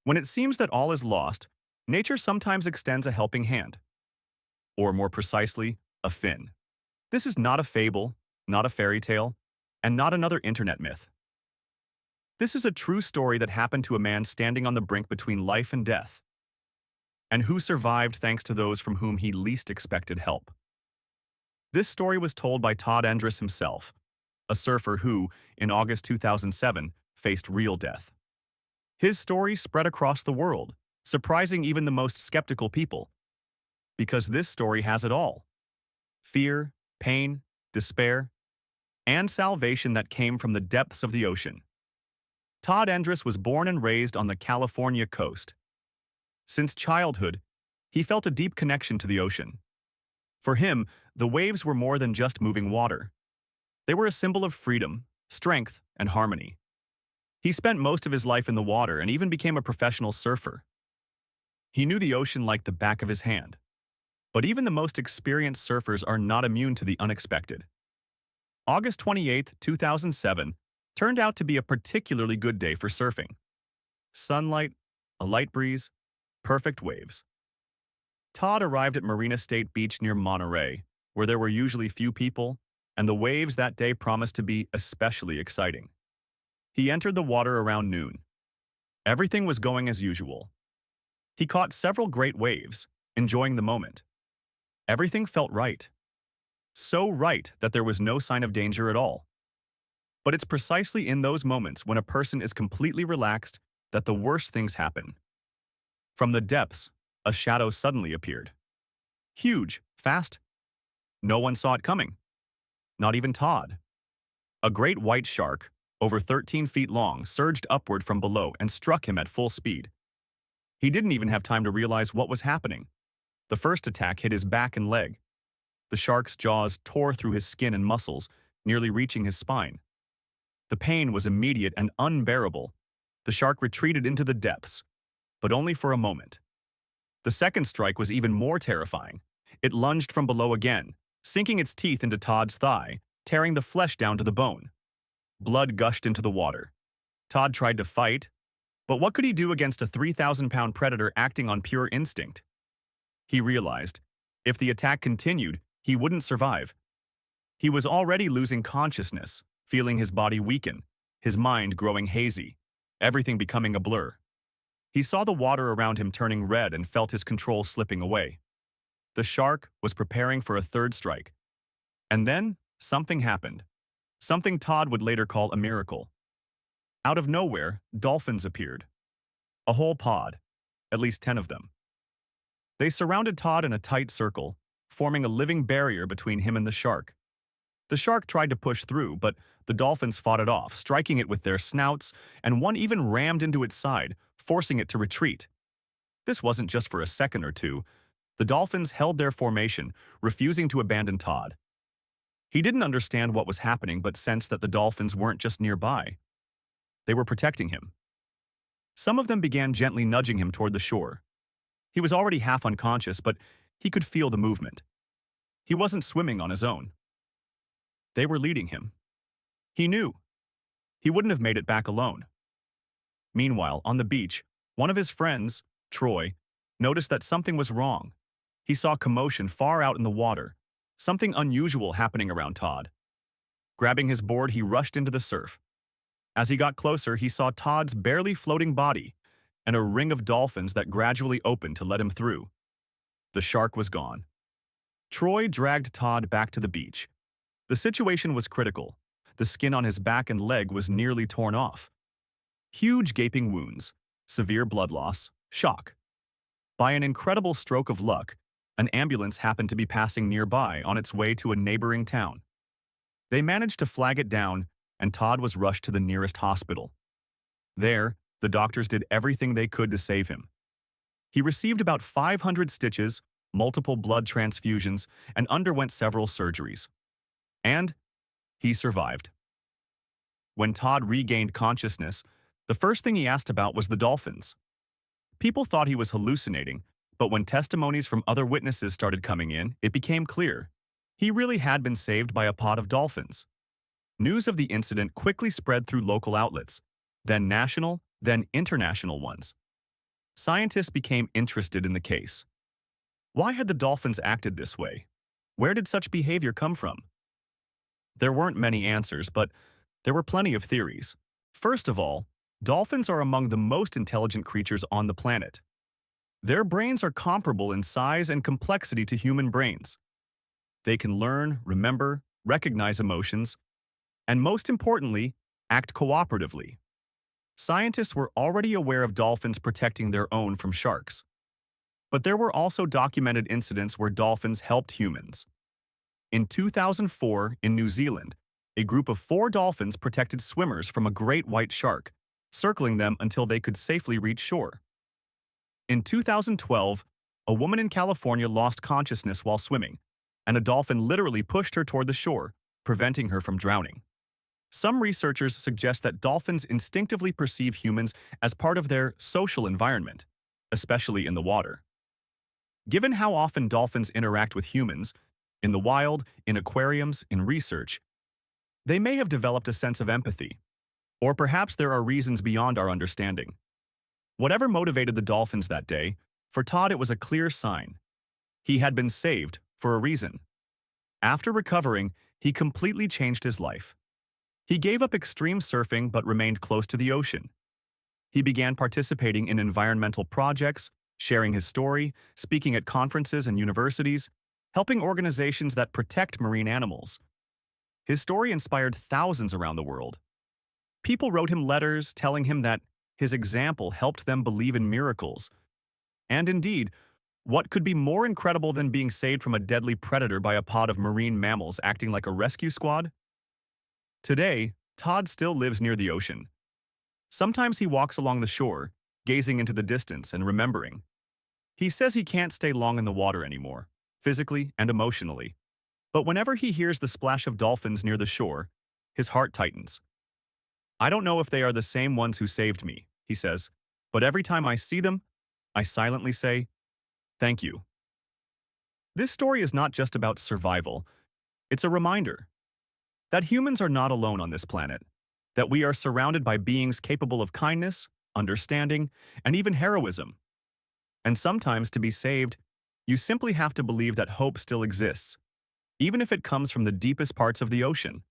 When it seems that all is lost, nature sometimes extends a helping hand, or more precisely, a fin. This is not a fable, not a fairy tale, and not another internet myth. This is a true story that happened to a man standing on the brink between life and death, and who survived thanks to those from whom he least expected help. This story was told by Todd Endris himself, a surfer who, in August 2007, faced real death. His story spread across the world, surprising even the most skeptical people, because this story has it all: fear, pain, despair, and salvation that came from the depths of the ocean. Todd Endris was born and raised on the California coast. Since childhood, he felt a deep connection to the ocean. For him, the waves were more than just moving water. They were a symbol of freedom, strength, and harmony. He spent most of his life in the water and even became a professional surfer. He knew the ocean like the back of his hand. But even the most experienced surfers are not immune to the unexpected. August 28, 2007, turned out to be a particularly good day for surfing. Sunlight, a light breeze, perfect waves. Todd arrived at Marina State Beach near Monterey, where there were usually few people, and the waves that day promised to be especially exciting. He entered the water around noon. Everything was going as usual. He caught several great waves, enjoying the moment. Everything felt right. So right that there was no sign of danger at all. But it's precisely in those moments when a person is completely relaxed that the worst things happen. From the depths, a shadow suddenly appeared. Huge, fast. No one saw it coming. Not even Todd. A great white shark, over 13 feet long, surged upward from below and struck him at full speed. He didn't even have time to realize what was happening. The first attack hit his back and leg. The shark's jaws tore through his skin and muscles, nearly reaching his spine. The pain was immediate and unbearable. The shark retreated into the depths, but only for a moment. The second strike was even more terrifying. It lunged from below again, sinking its teeth into Todd's thigh, tearing the flesh down to the bone. Blood gushed into the water. Todd tried to fight, but what could he do against a 3,000-pound predator acting on pure instinct? He realized, if the attack continued, he wouldn't survive. He was already losing consciousness, feeling his body weaken, his mind growing hazy, everything becoming a blur. He saw the water around him turning red and felt his control slipping away. The shark was preparing for a third strike. And then, something happened. Something Todd would later call a miracle. Out of nowhere, dolphins appeared. A whole pod, at least 10 of them. They surrounded Todd in a tight circle, forming a living barrier between him and the shark. The shark tried to push through, but the dolphins fought it off, striking it with their snouts, and one even rammed into its side, forcing it to retreat. This wasn't just for a second or two. The dolphins held their formation, refusing to abandon Todd. He didn't understand what was happening, but sensed that the dolphins weren't just nearby. They were protecting him. Some of them began gently nudging him toward the shore. He was already half unconscious, but he could feel the movement. He wasn't swimming on his own. They were leading him. He knew. He wouldn't have made it back alone. Meanwhile, on the beach, one of his friends, Troy, noticed that something was wrong. He saw commotion far out in the water, something unusual happening around Todd. Grabbing his board, he rushed into the surf. As he got closer, he saw Todd's barely floating body and a ring of dolphins that gradually opened to let him through. The shark was gone. Troy dragged Todd back to the beach. The situation was critical. The skin on his back and leg was nearly torn off. Huge gaping wounds, severe blood loss, shock. By an incredible stroke of luck, an ambulance happened to be passing nearby on its way to a neighboring town. They managed to flag it down, and Todd was rushed to the nearest hospital. There, the doctors did everything they could to save him. He received about 500 stitches, multiple blood transfusions, and underwent several surgeries. And he survived. When Todd regained consciousness, the first thing he asked about was the dolphins. People thought he was hallucinating, but when testimonies from other witnesses started coming in, it became clear. He really had been saved by a pod of dolphins. News of the incident quickly spread through local outlets, then national, then international ones. Scientists became interested in the case. Why had the dolphins acted this way? Where did such behavior come from? There weren't many answers, but there were plenty of theories. First of all, dolphins are among the most intelligent creatures on the planet. Their brains are comparable in size and complexity to human brains. They can learn, remember, recognize emotions, and most importantly, act cooperatively. Scientists were already aware of dolphins protecting their own from sharks. But there were also documented incidents where dolphins helped humans. In 2004, in New Zealand, a group of 4 dolphins protected swimmers from a great white shark, circling them until they could safely reach shore. In 2012, a woman in California lost consciousness while swimming, and a dolphin literally pushed her toward the shore, preventing her from drowning. Some researchers suggest that dolphins instinctively perceive humans as part of their social environment, especially in the water. Given how often dolphins interact with humans, in the wild, in aquariums, in research, they may have developed a sense of empathy. Or perhaps there are reasons beyond our understanding. Whatever motivated the dolphins that day, for Todd it was a clear sign. He had been saved for a reason. After recovering, he completely changed his life. He gave up extreme surfing but remained close to the ocean. He began participating in environmental projects, sharing his story, speaking at conferences and universities, helping organizations that protect marine animals. His story inspired thousands around the world. People wrote him letters telling him that his example helped them believe in miracles. And indeed, what could be more incredible than being saved from a deadly predator by a pod of marine mammals acting like a rescue squad? Today, Todd still lives near the ocean. Sometimes he walks along the shore, gazing into the distance and remembering. He says he can't stay long in the water anymore, physically and emotionally. But whenever he hears the splash of dolphins near the shore, his heart tightens. I don't know if they are the same ones who saved me, he says, but every time I see them, I silently say, thank you. This story is not just about survival. It's a reminder that humans are not alone on this planet, that we are surrounded by beings capable of kindness, understanding, and even heroism. And sometimes to be saved, you simply have to believe that hope still exists, even if it comes from the deepest parts of the ocean.